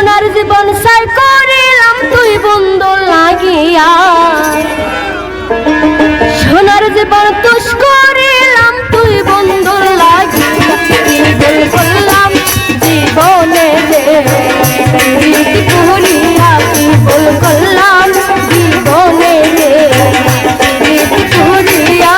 সোনার জীবন সাই করিলাম তুই বন্ধু লাগিয়া, সোনার জীবন তুষ করিলাম তুই বন্ধু লাগিয়া। কি ভুল করলাম জীবনে রে প্রীতি করিয়া, কি ভুল করলাম জীবনে রে প্রীতি করিয়া।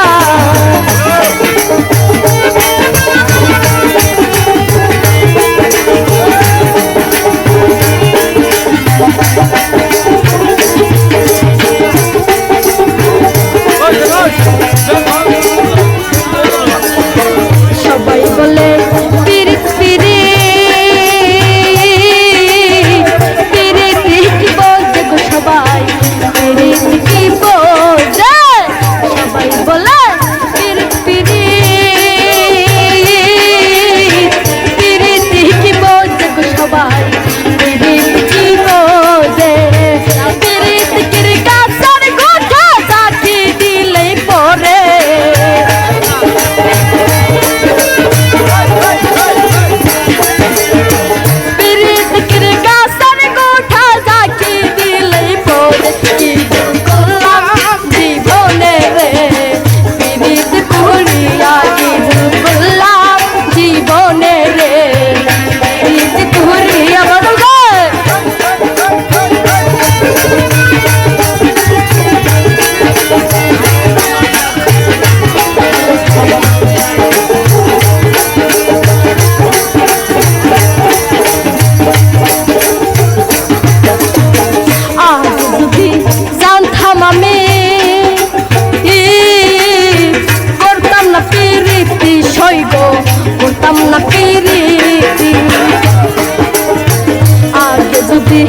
সবাই বলে পিরিত পিরিত পিরিত কি বোঝে গো সবাই, পিরিত কি বোঝে সবাই বলে পিরিত পিরিত পিরিত কি বোঝে গো সবাই, পিরিত কি বোঝে। পিরিত কির গাছের গোঠা চাকি দিলেই পরে, পিরিত কির গাছের গোঠা চাকি দিলেই পরে। কি ভুল করলাম জীবনে রে পিরিত করিয়া, কি ভুল করলাম জীবনে রে পিরিত করিয়া। বলো গো আজ যদি জানতাম আমি করতাম না পিরিতি সইগ, করতাম না পিরিতি। আগে যদি